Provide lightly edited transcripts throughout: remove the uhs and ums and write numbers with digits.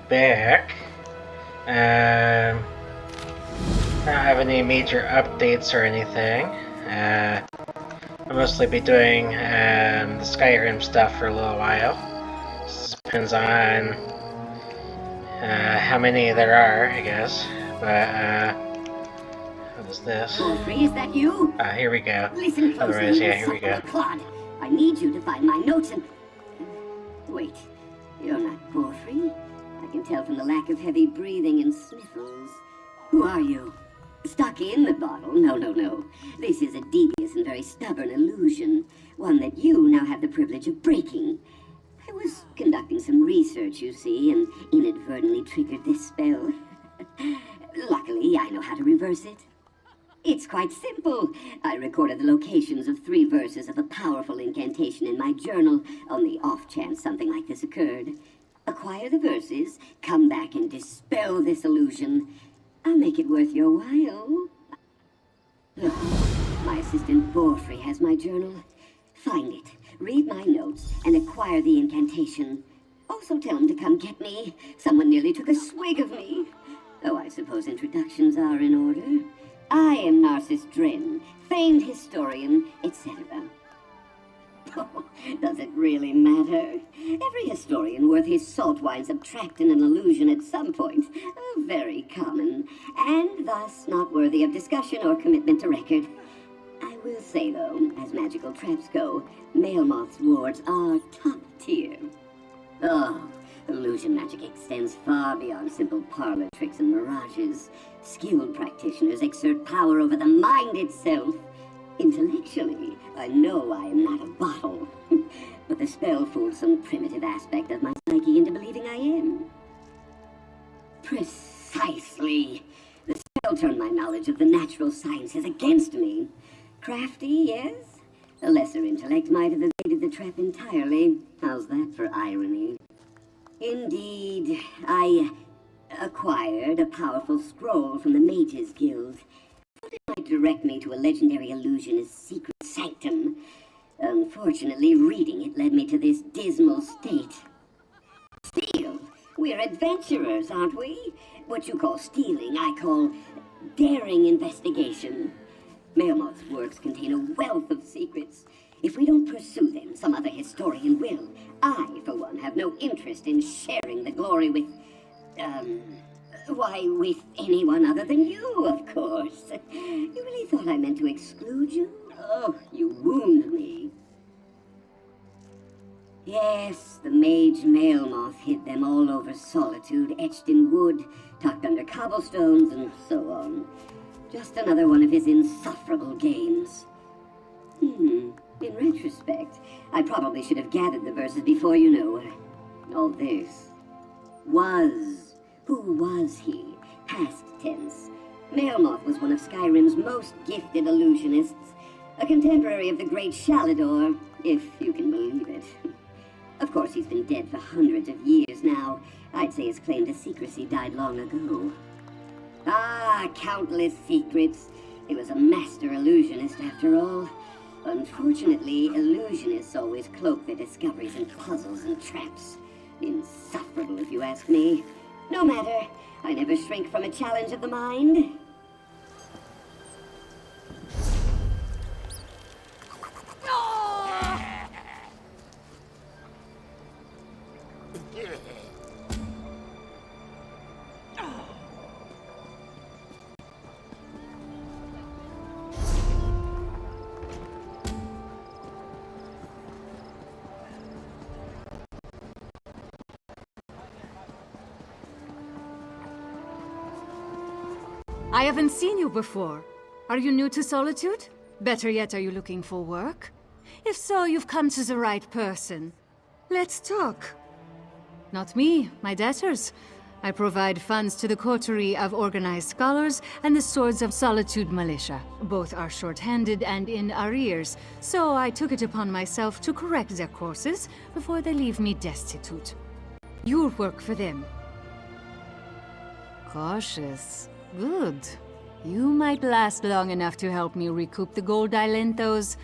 back. I don't have any major updates or anything. I'll mostly be doing the Skyrim stuff for a little while. This depends on how many there are, I guess. But what is this? Godfrey, is that you? Here we go. Listen closely. Otherwise, yeah, here we go. Claude, I need you to find my notes and... Wait, you're not Godfrey. I can tell from the lack of heavy breathing and sniffles. Who are you? Stuck in the bottle? No. This is a devious and very stubborn illusion. One that you now have the privilege of breaking. I was conducting some research, you see, and inadvertently triggered this spell. Luckily, I know how to reverse it. It's quite simple. I recorded the locations of 3 verses of a powerful incantation in my journal on the off chance something like this occurred. Acquire the verses, come back and dispel this illusion. I'll make it worth your while. Look, my assistant Borfrey has my journal. Find it, read my notes, and acquire the incantation. Also tell him to come get me. Someone nearly took a swig of me. Oh, I suppose introductions are in order. I am Narcissus Dren, famed historian, etc. Oh, does it really matter? Every historian worth his salt winds up trapped in an illusion at some point. Oh, very common, and thus not worthy of discussion or commitment to record. I will say, though, as magical traps go, Maelmoth's wards are top tier. Oh, illusion magic extends far beyond simple parlor tricks and mirages. Skilled practitioners exert power over the mind itself. Intellectually, I know I am not a bottle, but the spell fooled some primitive aspect of my psyche into believing I am. Precisely. The spell turned my knowledge of the natural sciences against me. Crafty, yes? A lesser intellect might have evaded the trap entirely. How's that for irony? Indeed, I acquired a powerful scroll from the Mages Guild. It might direct me to a legendary illusionist's secret sanctum. Unfortunately, reading it led me to this dismal state. Steal? We're adventurers, aren't we? What you call stealing, I call daring investigation. Maelmoth's works contain a wealth of secrets. If we don't pursue them, some other historian will. I, for one, have no interest in sharing the glory with, with anyone other than you, of course. You really thought I meant to exclude you? Oh, you wound me. Yes, the mage Maelmoth hid them all over Solitude, etched in wood, tucked under cobblestones, and so on. Just another one of his insufferable games. In retrospect, I probably should have gathered the verses before, all this. Was. Who was he? Past tense. Maelmoth was one of Skyrim's most gifted illusionists, a contemporary of the great Shalador, if you can believe it. Of course, he's been dead for hundreds of years now. I'd say his claim to secrecy died long ago. Ah, countless secrets. He was a master illusionist, after all. Unfortunately, illusionists always cloak their discoveries in puzzles and traps. Insufferable, if you ask me. No matter, I never shrink from a challenge of the mind. I haven't seen you before. Are you new to Solitude? Better yet, are you looking for work? If so, you've come to the right person. Let's talk. Not me, my debtors. I provide funds to the coterie of organized scholars and the Swords of Solitude militia. Both are short-handed and in arrears, so I took it upon myself to correct their courses before they leave me destitute. You'll work for them. Cautious. Good. You might last long enough to help me recoup the gold I lent those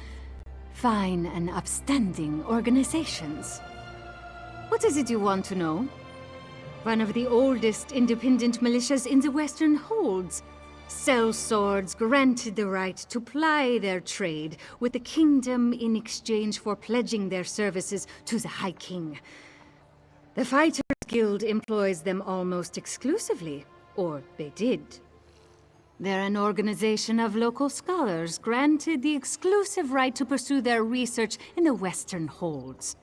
fine and upstanding organizations. What is it you want to know? one of the oldest independent militias in the Western Holds. Sellswords granted the right to ply their trade with the kingdom in exchange for pledging their services to the High King. The Fighters Guild employs them almost exclusively, or they did. They're an organization of local scholars granted the exclusive right to pursue their research in the Western Holds.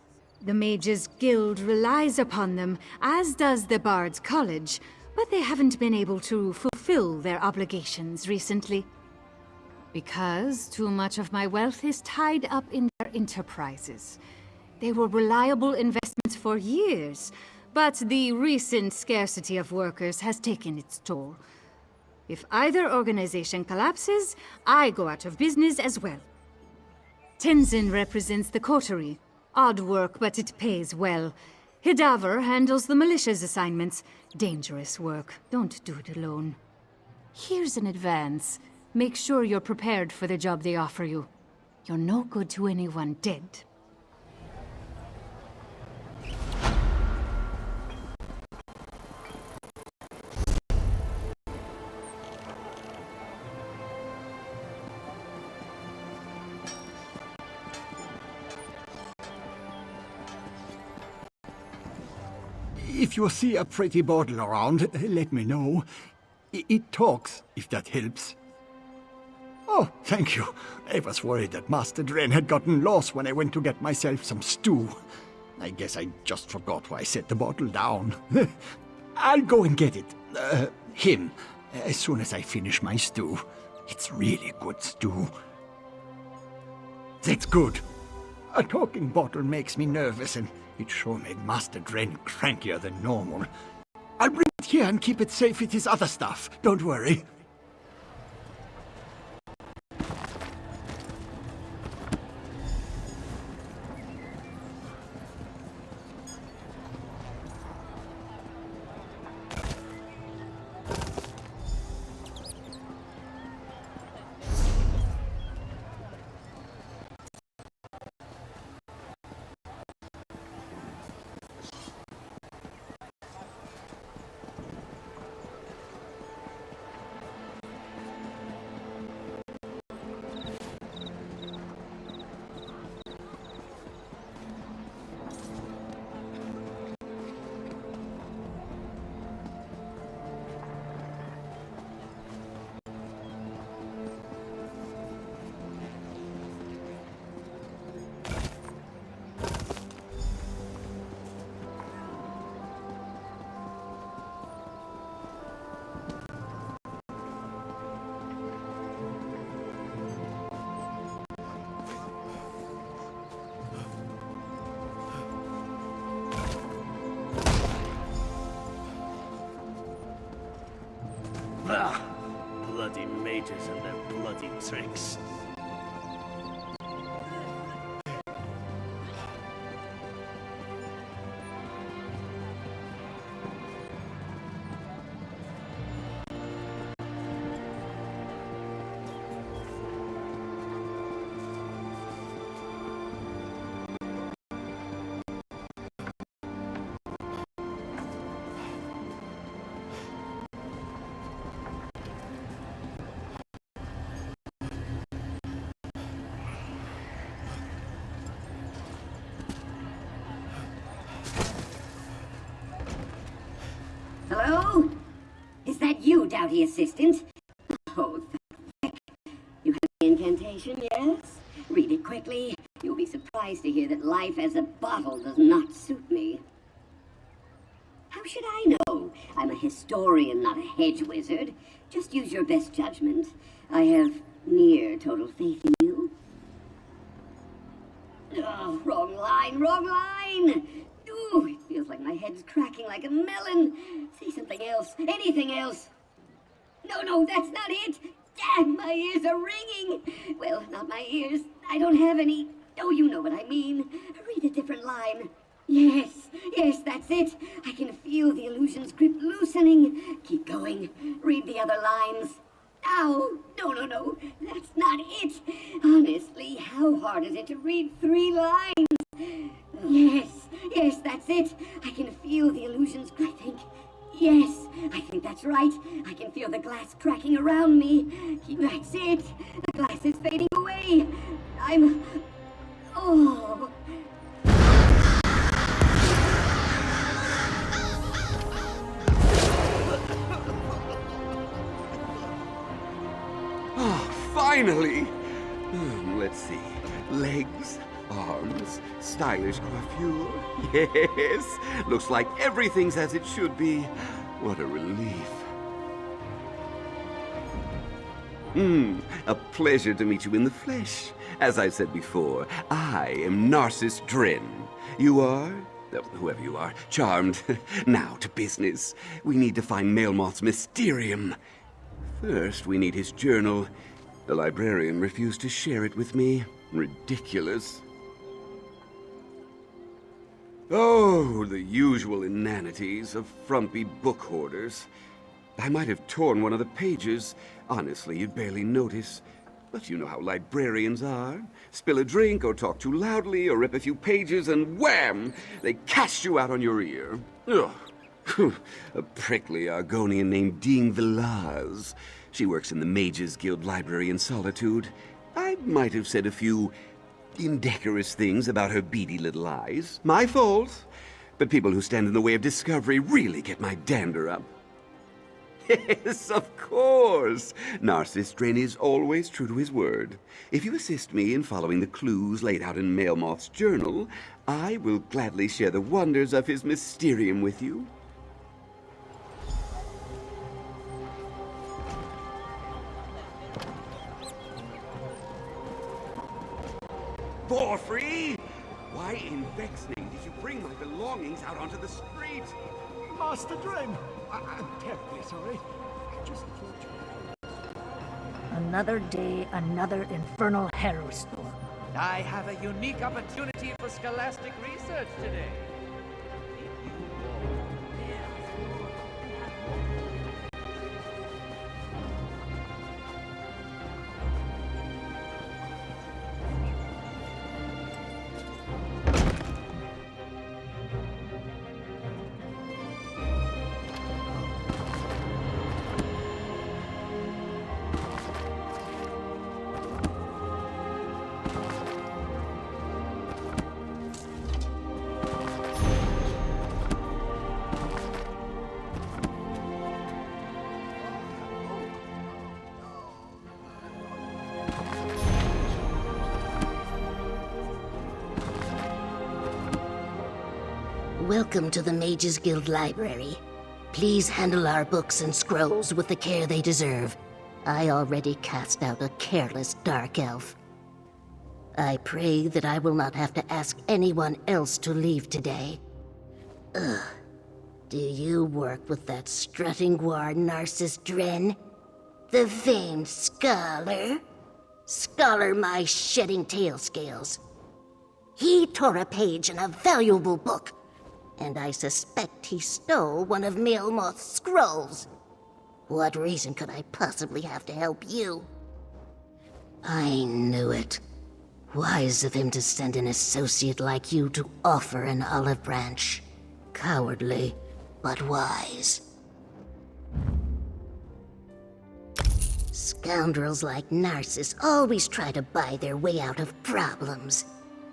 The Mages Guild relies upon them, as does the Bard's College, but they haven't been able to fulfill their obligations recently. Because too much of my wealth is tied up in their enterprises. They were reliable investments for years, but the recent scarcity of workers has taken its toll. If either organization collapses, I go out of business as well. Tenzin represents the coterie. Odd work, but it pays well. Hidaver handles the militia's assignments. Dangerous work. Don't do it alone. Here's an advance. Make sure you're prepared for the job they offer you. You're no good to anyone dead. If you see a pretty bottle around, let me know. It talks, if that helps. Oh, thank you. I was worried that Master Dren had gotten lost when I went to get myself some stew. I guess I just forgot why I set the bottle down. I'll go and get it. Him. As soon as I finish my stew. It's really good stew. That's good. A talking bottle makes me nervous, and it sure made Master Dren crankier than normal. I'll bring it here and keep it safe with his other stuff. Don't worry. Ah, bloody mages and their bloody tricks. Hello? Is that you, Doughty Assistant? Oh, thank you have the incantation, yes? Read it quickly. You'll be surprised to hear that life as a bottle does not suit me. How should I know? I'm a historian, not a hedge wizard. Just use your best judgment. I have near total faith in you. Oh, wrong line, wrong line! Ooh, it feels like my head's cracking like a melon. Say something else, anything else. No, that's not it. Damn, my ears are ringing. Well, not my ears. I don't have any. Oh, you know what I mean. Read a different line. Yes, that's it. I can feel the illusion's grip loosening. Keep going. Read the other lines. Ow! No, that's not it. Honestly, how hard is it to read 3 lines? Yes, that's it. I can feel the illusion's grip. I think Yes, I think that's right. I can feel the glass cracking around me. That's it. The glass is fading away. Oh. Oh, finally! Let's see. Legs, arms, stylish coiffure. Yes! Looks like everything's as it should be. What a relief. A pleasure to meet you in the flesh. As I said before, I am Narcissus Dren. You are? Whoever you are, charmed. Now to business. We need to find Melmoth's Mysterium. First, we need his journal. The librarian refused to share it with me. Ridiculous. Oh, the usual inanities of frumpy book hoarders. I might have torn one of the pages. Honestly, you'd barely notice. But you know how librarians are. Spill a drink, or talk too loudly, or rip a few pages, and wham! They cast you out on your ear. Ugh. A prickly Argonian named Dean Villaz. She works in the Mages Guild Library in Solitude. I might have said a few indecorous things about her beady little eyes. My fault. But people who stand in the way of discovery really get my dander up. Yes, of course. Narcissus Dren is always true to his word. If you assist me in following the clues laid out in Melmoth's journal, I will gladly share the wonders of his Mysterium with you. Borfrey! Why in Vex's name did you bring my belongings out onto the street? Master Dren, I'm terribly sorry. I just thought you... Another day, another infernal harrow storm. I have a unique opportunity for scholastic research today. Welcome to the Mages Guild Library. Please handle our books and scrolls with the care they deserve. I already cast out a careless dark elf. I pray that I will not have to ask anyone else to leave today. Ugh. Do you work with that strutting guard Narcissus Dren? The famed scholar? Scholar my shedding tail scales. He tore a page in a valuable book, and I suspect he stole one of Melmoth's scrolls. What reason could I possibly have to help you? I knew it. Wise of him to send an associate like you to offer an olive branch. Cowardly, but wise. Scoundrels like Narcissus always try to buy their way out of problems.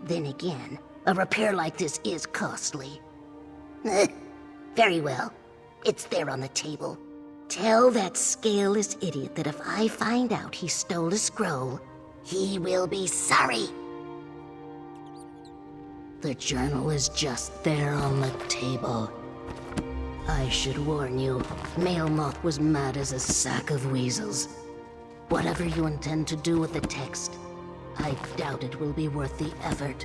Then again, a repair like this is costly. Very well. It's there on the table. Tell that scaleless idiot that if I find out he stole a scroll, he will be sorry. The journal is just there on the table. I should warn you, Melmoth was mad as a sack of weasels. Whatever you intend to do with the text, I doubt it will be worth the effort.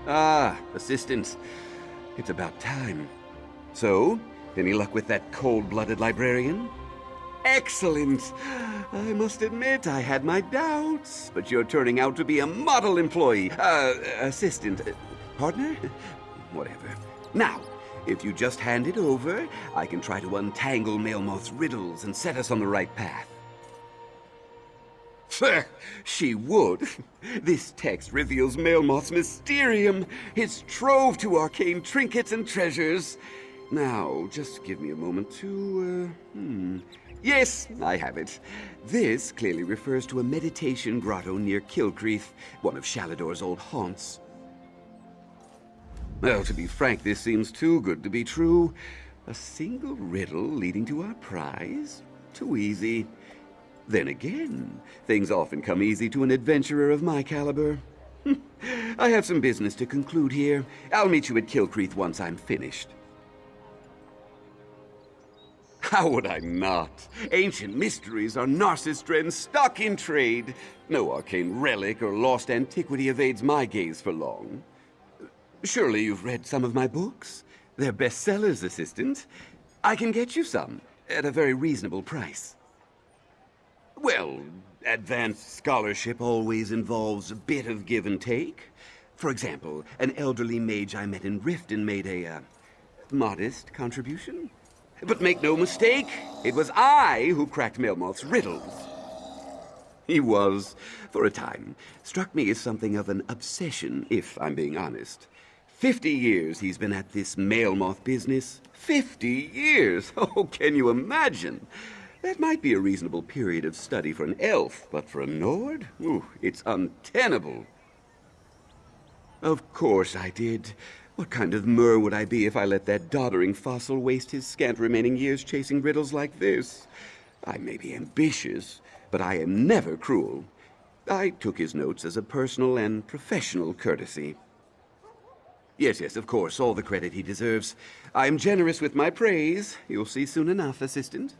Ah, assistant. It's about time. So, any luck with that cold-blooded librarian? Excellent! I must admit, I had my doubts, but you're turning out to be a model employee. Assistant. Partner? Whatever. Now, if you just hand it over, I can try to untangle Melmoth's riddles and set us on the right path. She would. This text reveals Melmoth's mysterium, his trove to arcane trinkets and treasures. Now, just give me a moment to, Yes, I have it. This clearly refers to a meditation grotto near Kilcreath, one of Shalador's old haunts. Well, to be frank, this seems too good to be true. A single riddle leading to our prize? Too easy. Then again, things often come easy to an adventurer of my caliber. I have some business to conclude here. I'll meet you at Kilcreath once I'm finished. How would I not? Ancient mysteries are Narcissus Dren's stock in trade. No arcane relic or lost antiquity evades my gaze for long. Surely you've read some of my books? They're bestsellers, assistant. I can get you some, at a very reasonable price. Well, advanced scholarship always involves a bit of give and take. For example, an elderly mage I met in Riften made a, modest contribution. But make no mistake, it was I who cracked Melmoth's riddles. He was, for a time, struck me as something of an obsession, if I'm being honest. 50 years he's been at this Melmoth business. 50 years! Oh, can you imagine? That might be a reasonable period of study for an elf, but for a Nord? Ooh, it's untenable. Of course I did. What kind of Mer would I be if I let that doddering fossil waste his scant remaining years chasing riddles like this? I may be ambitious, but I am never cruel. I took his notes as a personal and professional courtesy. Yes, of course, all the credit he deserves. I'm generous with my praise. You'll see soon enough, assistant.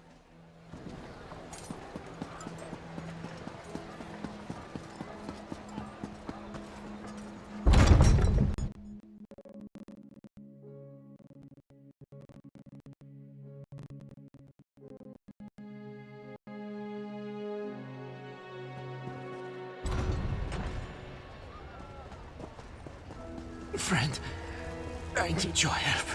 Friend, I need your help.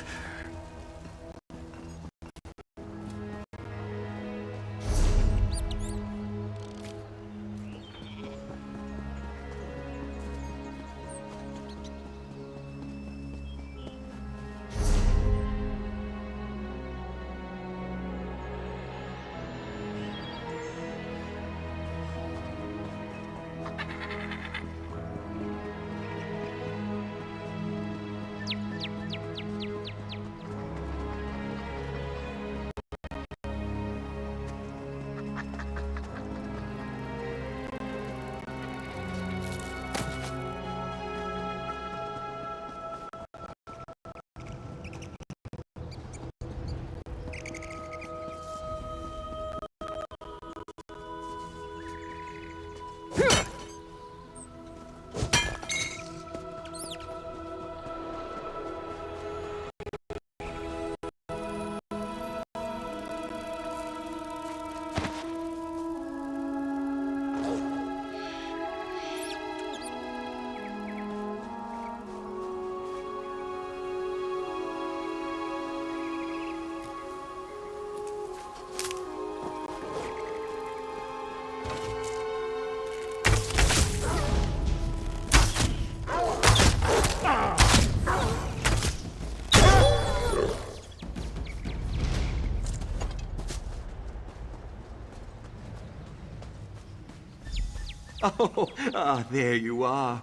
Oh, there you are.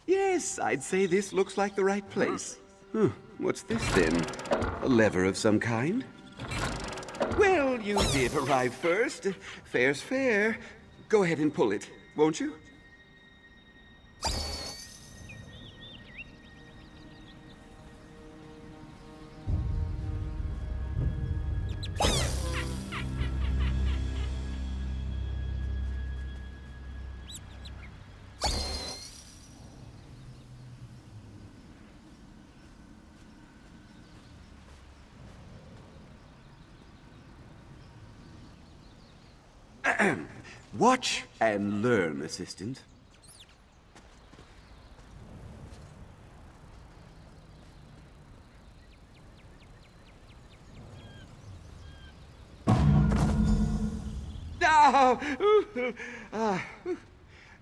Yes, I'd say this looks like the right place. What's this then? A lever of some kind? Well, you did arrive first. Fair's fair. Go ahead and pull it, won't you? Watch and learn, assistant.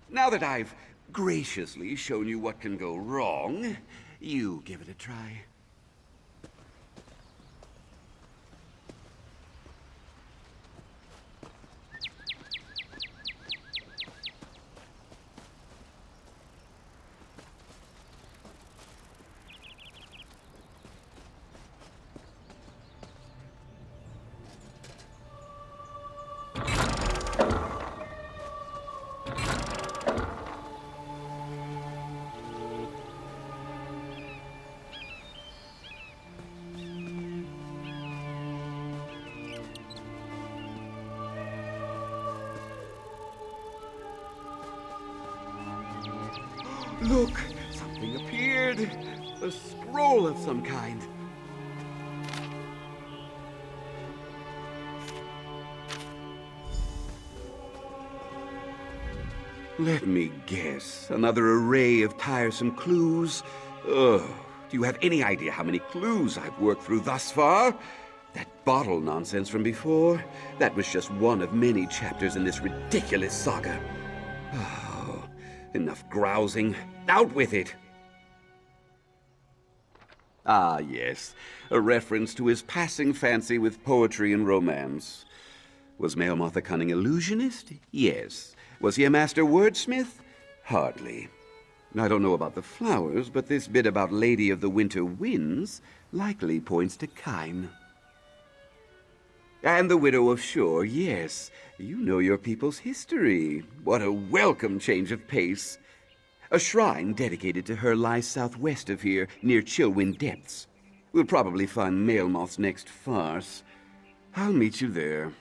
Now that I've graciously shown you what can go wrong, you give it a try. Look, something appeared. A scroll of some kind. Let me guess. Another array of tiresome clues. Ugh. Do you have any idea how many clues I've worked through thus far? That bottle nonsense from before, that was just one of many chapters in this ridiculous saga. Oh, enough grousing. Out with it! Ah, yes. A reference to his passing fancy with poetry and romance. Was Melmoth a cunning illusionist? Yes. Was he a master wordsmith? Hardly. I don't know about the flowers, but this bit about Lady of the Winter Winds likely points to Kyne. And the Widow of Shore, yes. You know your people's history. What a welcome change of pace. A shrine dedicated to her lies southwest of here, near Chillwind Depths. We'll probably find Melmoth's next farce. I'll meet you there.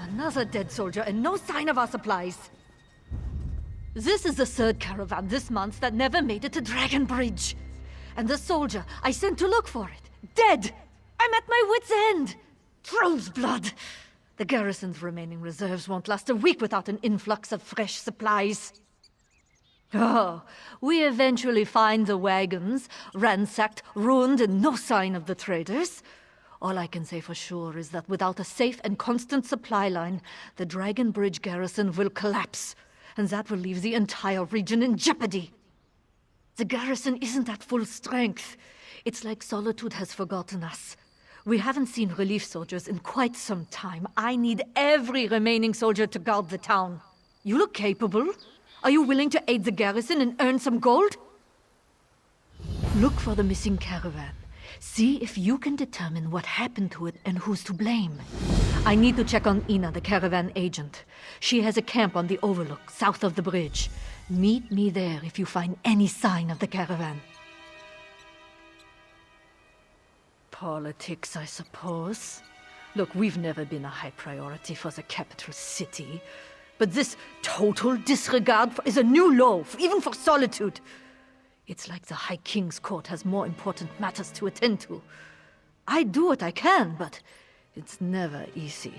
Another dead soldier and no sign of our supplies. This is the third caravan this month that never made it to Dragon Bridge. And the soldier I sent to look for it, dead! I'm at my wit's end! Troll's blood! The garrison's remaining reserves won't last a week without an influx of fresh supplies. Oh, we eventually find the wagons, ransacked, ruined, and no sign of the traders. All I can say for sure is that without a safe and constant supply line, the Dragon Bridge garrison will collapse, and that will leave the entire region in jeopardy. The garrison isn't at full strength. It's like Solitude has forgotten us. We haven't seen relief soldiers in quite some time. I need every remaining soldier to guard the town. You look capable. Are you willing to aid the garrison and earn some gold? Look for the missing caravan. See if you can determine what happened to it and who's to blame. I need to check on Ina, the caravan agent. She has a camp on the overlook, south of the bridge. Meet me there if you find any sign of the caravan. Politics, I suppose. Look, we've never been a high priority for the capital city. But this total disregard is a new low, even for Solitude. It's like the High King's Court has more important matters to attend to. I do what I can, but it's never easy.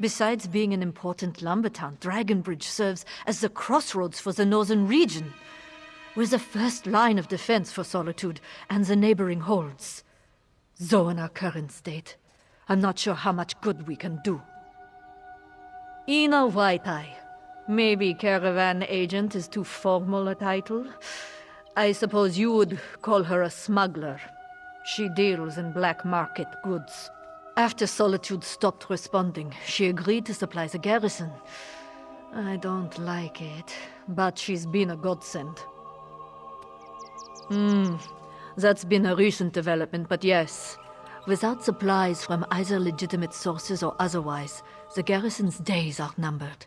Besides being an important lumber town, Dragonbridge serves as the crossroads for the northern region. We're the first line of defense for Solitude and the neighboring holds. Though in our current state, I'm not sure how much good we can do. Ina Whiteeye. Maybe caravan agent is too formal a title. I suppose you would call her a smuggler. She deals in black market goods. After Solitude stopped responding, she agreed to supply the garrison. I don't like it, but she's been a godsend. That's been a recent development, but yes. Without supplies from either legitimate sources or otherwise, the garrison's days are numbered.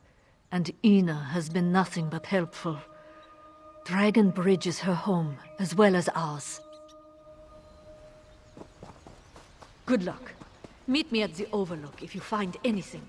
And Ina has been nothing but helpful. Dragon Bridge is her home, as well as ours. Good luck. Meet me at the Overlook if you find anything.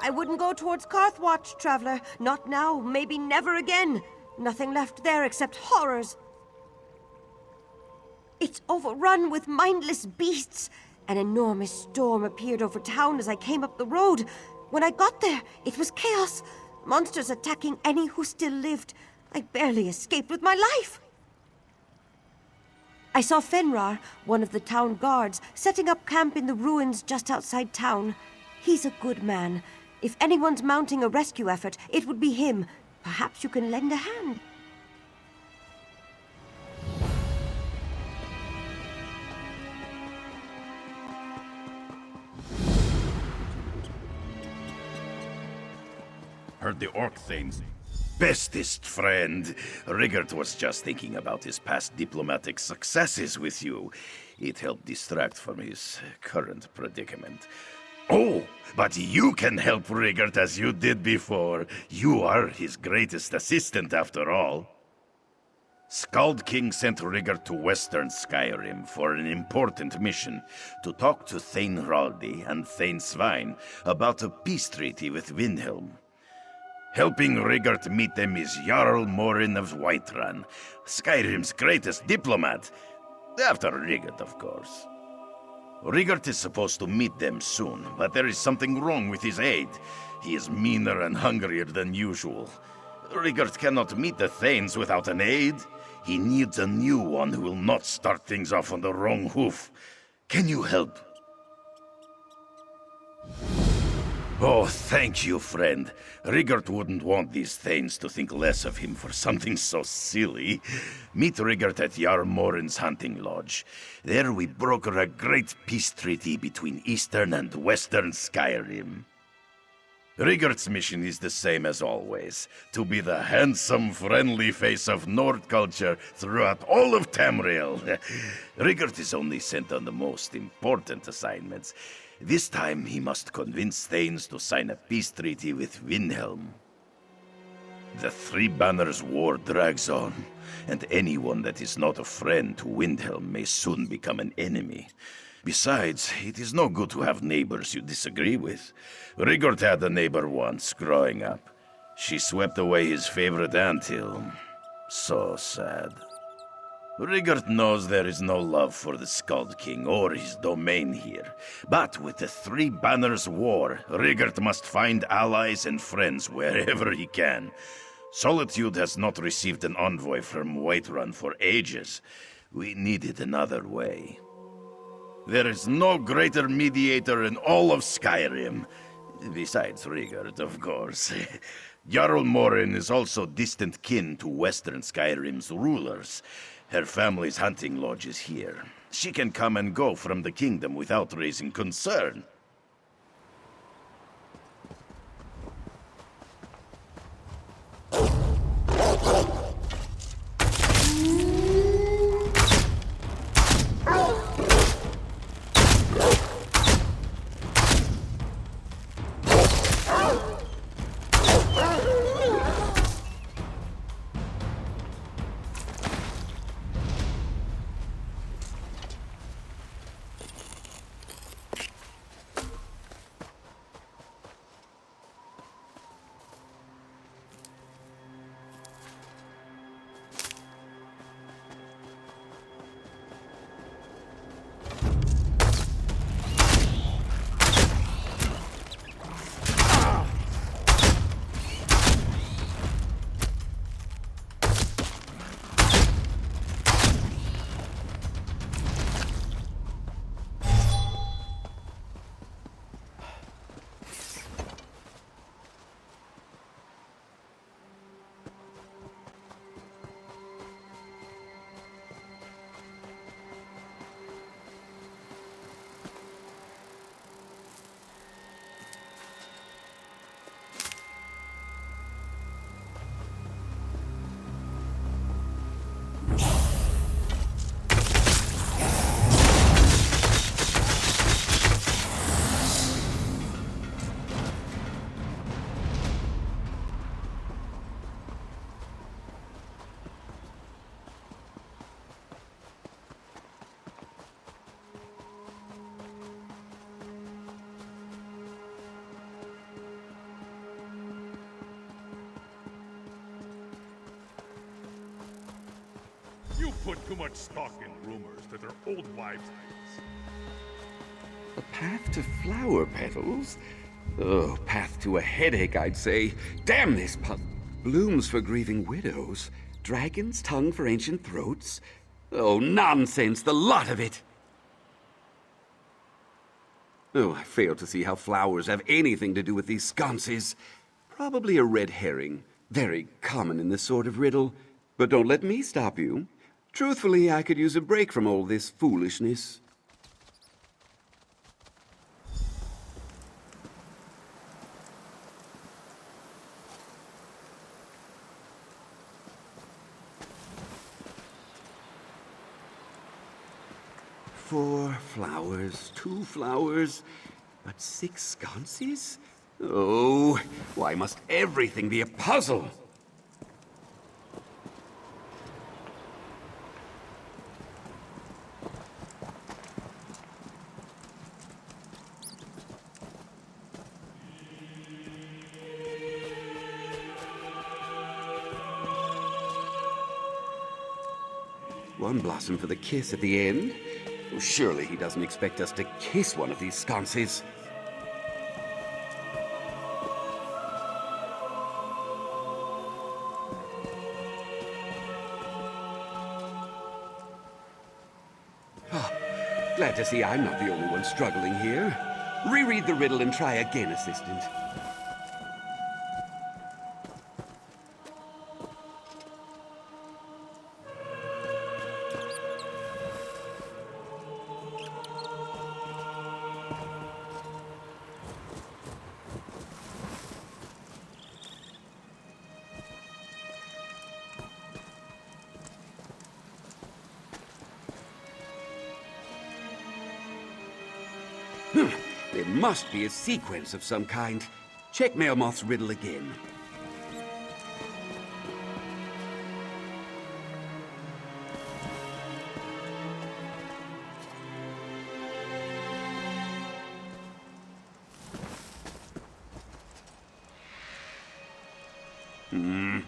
I wouldn't go towards Karthwatch, traveler. Not now, maybe never again. Nothing left there except horrors. It's overrun with mindless beasts. An enormous storm appeared over town as I came up the road. When I got there, it was chaos. Monsters attacking any who still lived. I barely escaped with my life. I saw Fenrar, one of the town guards, setting up camp in the ruins just outside town. He's a good man. If anyone's mounting a rescue effort, it would be him. Perhaps you can lend a hand. Heard the orc things. Bestest friend, Rigert was just thinking about his past diplomatic successes with you. It helped distract from his current predicament. Oh, but you can help Rigert as you did before. You are his greatest assistant after all. Skald King sent Rigert to Western Skyrim for an important mission, to talk to Thane Raldi and Thane Svein about a peace treaty with Windhelm. Helping Rigert meet them is Jarl Morin of Whiterun, Skyrim's greatest diplomat. After Rigert, of course. Rigert is supposed to meet them soon, but there is something wrong with his aide. He is meaner and hungrier than usual. Rigert cannot meet the Thanes without an aide. He needs a new one who will not start things off on the wrong hoof. Can you help? Oh, thank you, friend. Rigert wouldn't want these Thanes to think less of him for something so silly. Meet Rigert at Jarl Morin's hunting lodge. There we broker a great peace treaty between Eastern and Western Skyrim. Rigert's mission is the same as always, to be the handsome, friendly face of Nord culture throughout all of Tamriel. Rigert is only sent on the most important assignments. This time he must convince Thanes to sign a peace treaty with Windhelm. The Three Banners War drags on, and anyone that is not a friend to Windhelm may soon become an enemy. Besides, it is no good to have neighbors you disagree with. Rigert had a neighbor once, growing up. She swept away his favorite anthill. So sad. Rigert knows there is no love for the Skald King or his domain here. But with the Three Banners War, Rigert must find allies and friends wherever he can. Solitude has not received an envoy from Whiterun for ages. We needed another way. There is no greater mediator in all of Skyrim. Besides Rigert, of course. Jarl Morin is also distant kin to Western Skyrim's rulers. Her family's hunting lodge is here. She can come and go from the kingdom without raising concern. You put too much stock in rumors that are old wives' tales. A path to flower petals? Oh, path to a headache, I'd say. Damn this blooms for grieving widows. Dragon's tongue for ancient throats. Oh, nonsense, the lot of it! Oh, I fail to see how flowers have anything to do with these sconces. Probably a red herring. Very common in this sort of riddle. But don't let me stop you. Truthfully, I could use a break from all this foolishness. Four flowers, 2 flowers, but 6 sconces? Oh, why must everything be a puzzle? One blossom for the kiss at the end. Oh, surely he doesn't expect us to kiss one of these sconces. Oh, glad to see I'm not the only one struggling here. Reread the riddle and try again, assistant. There must be a sequence of some kind. Check Melmoth's riddle again.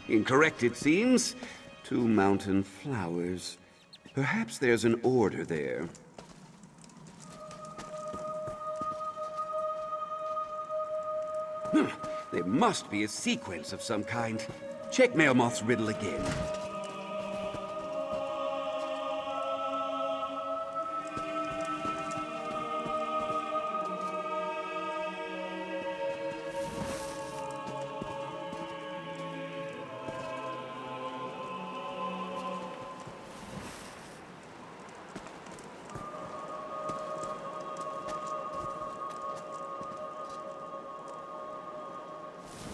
Incorrect, it seems. 2 mountain flowers. Perhaps there's an order there. There must be a sequence of some kind. Check Melmoth's riddle again.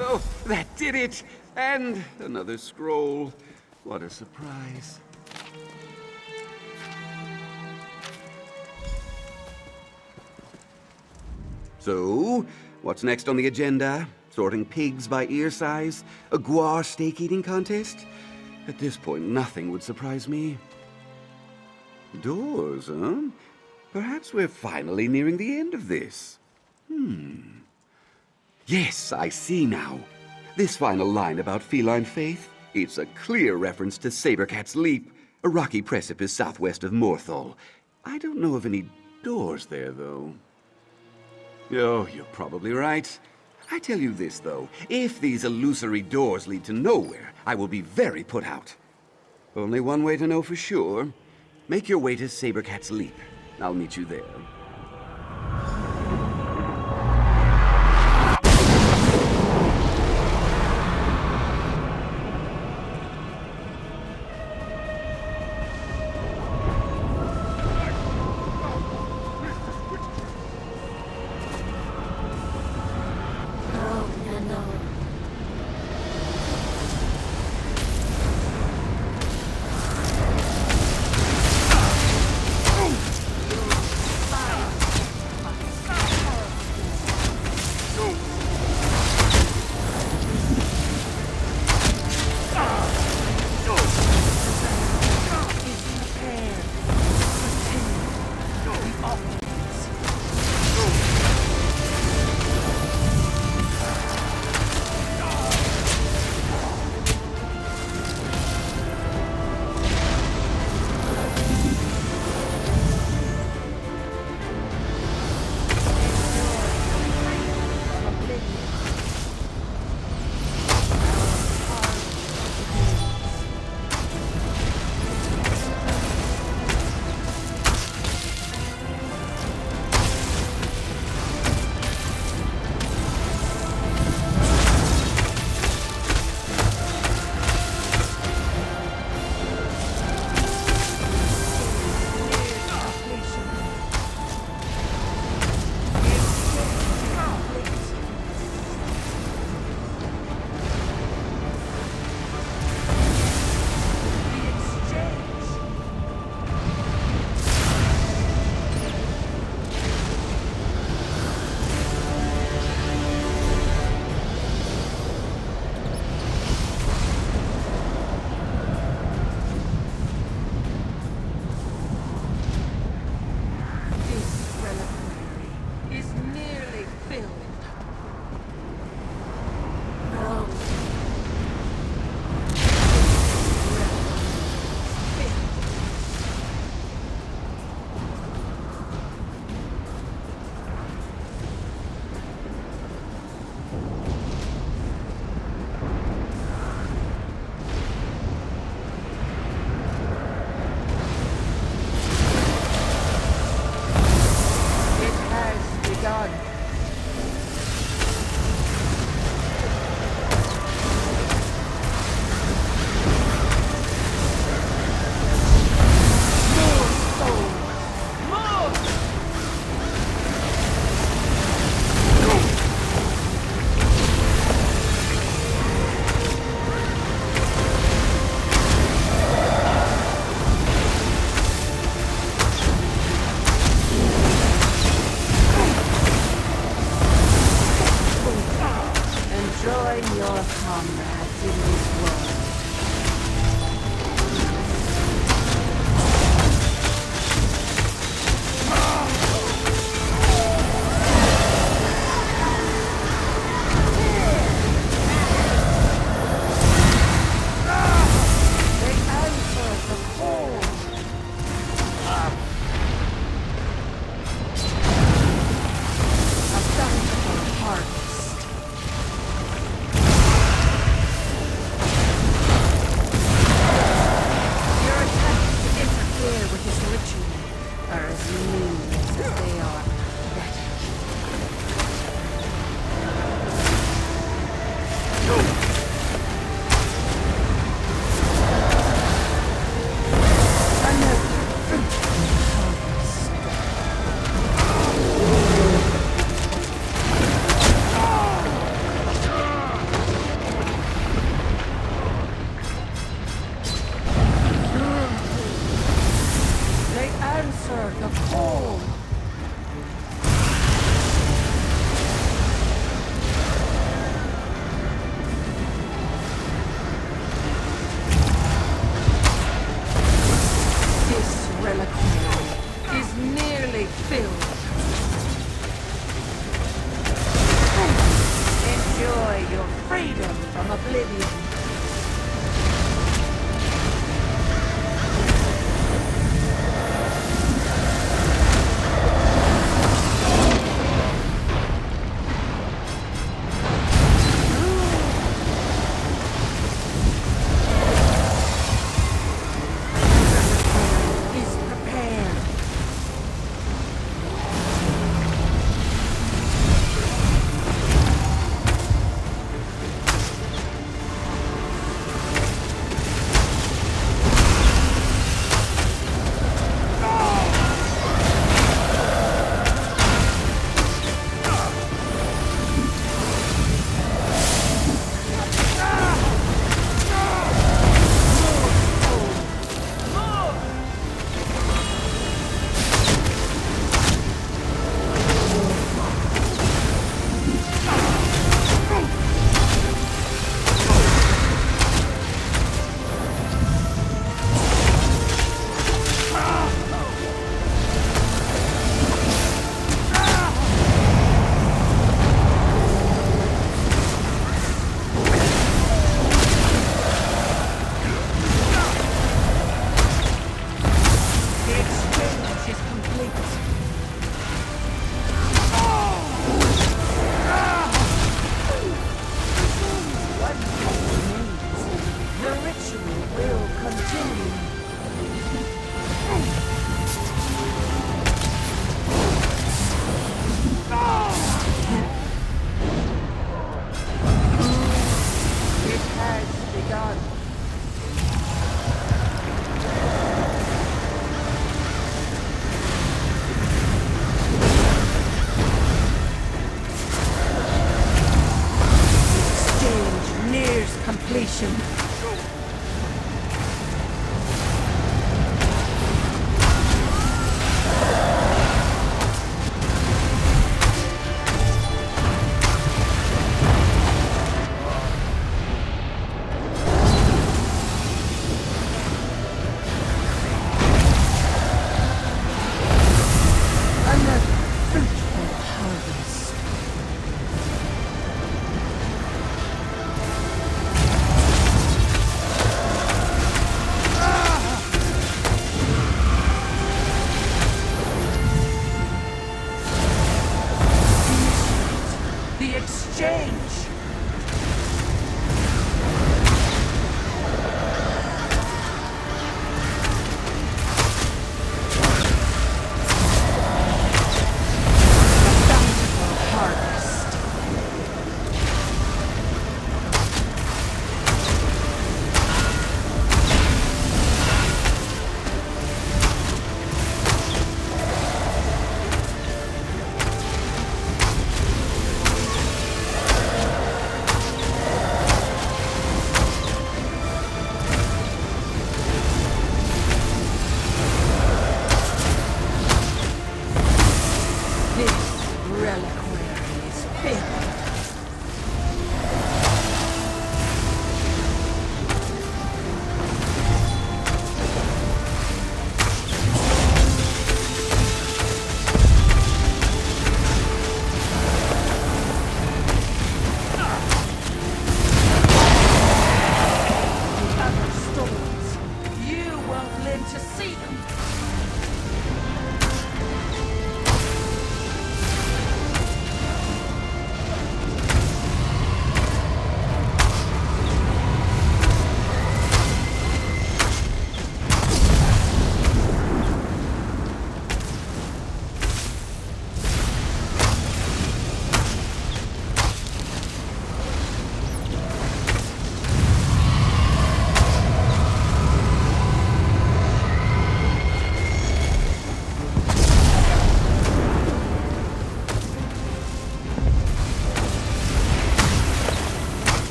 Oh, that did it! And another scroll. What a surprise. So, what's next on the agenda? Sorting pigs by ear size? A guar steak eating contest? At this point, nothing would surprise me. Doors, huh? Perhaps we're finally nearing the end of this. Yes, I see now. This final line about feline faith, it's a clear reference to Sabercat's Leap, a rocky precipice southwest of Morthal. I don't know of any doors there, though. Oh, you're probably right. I tell you this, though. If these illusory doors lead to nowhere, I will be very put out. Only one way to know for sure. Make your way to Sabercat's Leap. I'll meet you there.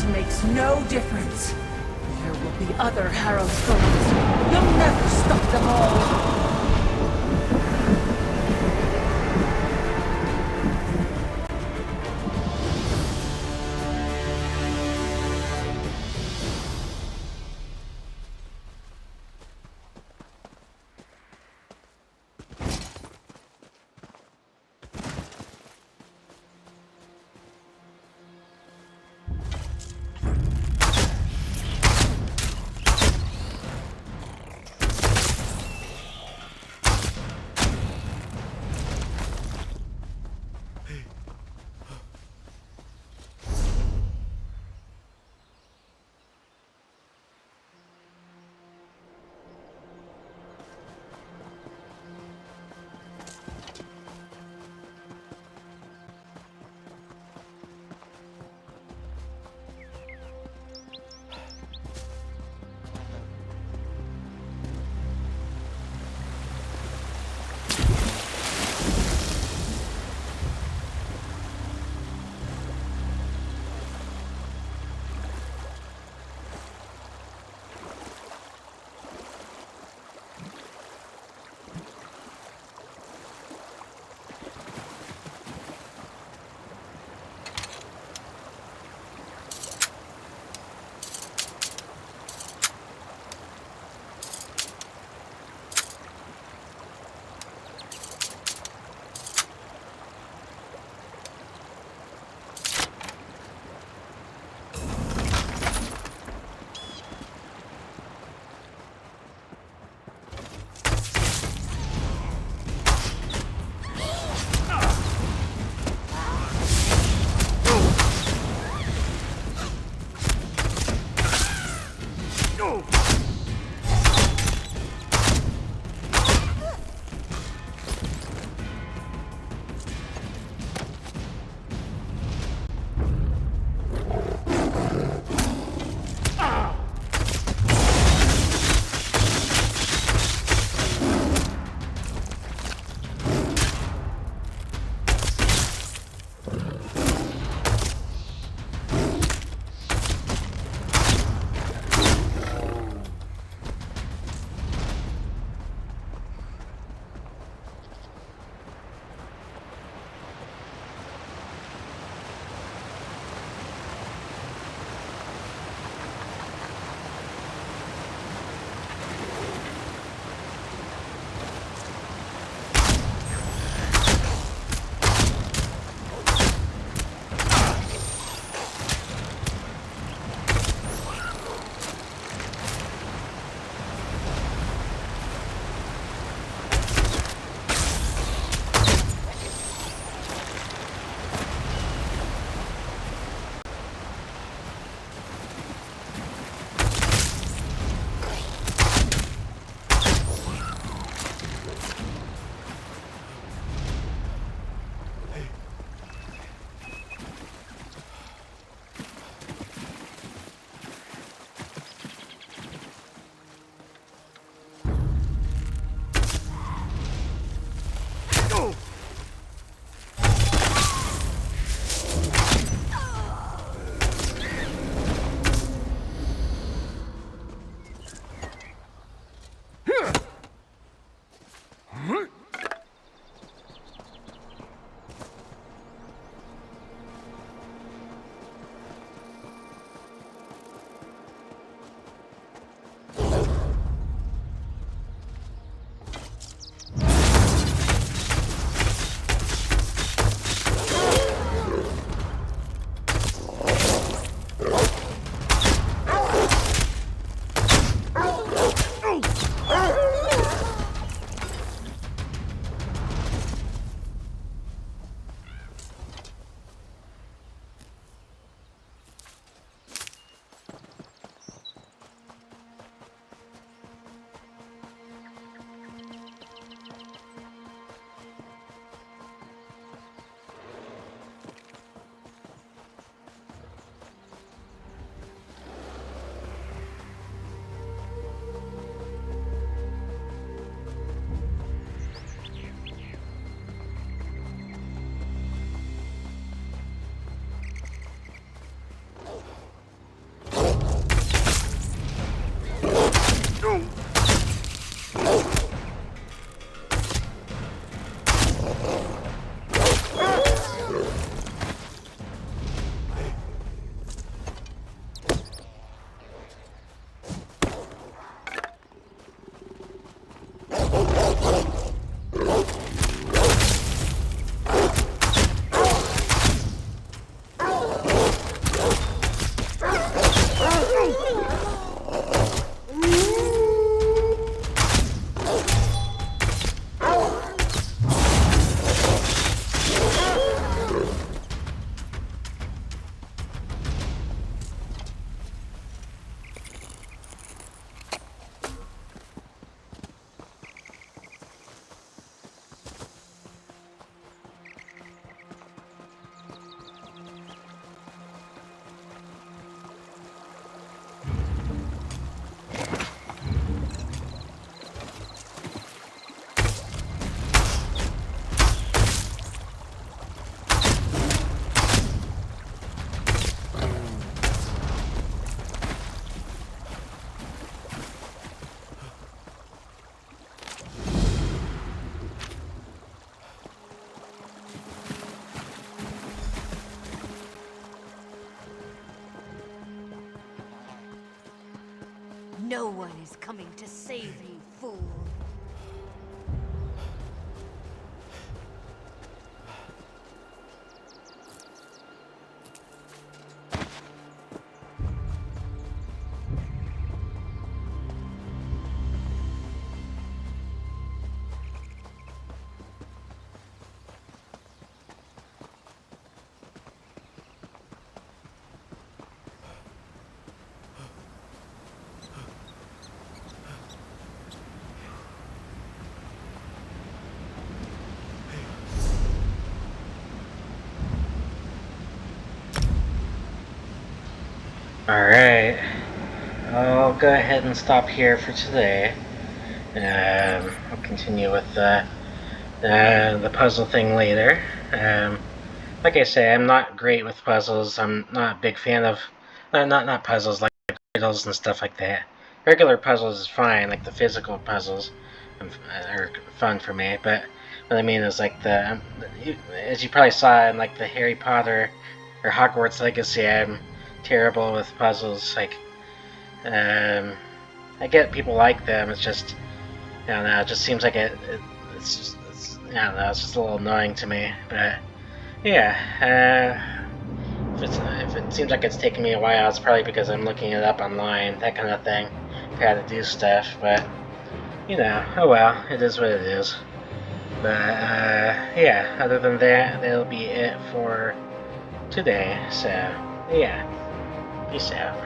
This makes no difference. There will be other Harrow Stones. You'll never stop them all. No one is coming to save you, fool. Alright, I'll go ahead and stop here for today. I'll continue with the puzzle thing later. Like I say, I'm not great with puzzles. I'm not a big fan of not puzzles like riddles and stuff like that. Regular puzzles is fine, like the physical puzzles are fun for me. But what I mean is like as you probably saw in like the Harry Potter or Hogwarts Legacy, I'm terrible with puzzles. Like, I get people like them. It's just, I don't know. It just seems like it's I don't know. It's just a little annoying to me. But yeah, if it seems like it's taking me a while, it's probably because I'm looking it up online, that kind of thing, how to do stuff. But you know, oh well, it is what it is. But yeah, other than that, that'll be it for today. So yeah, peace out.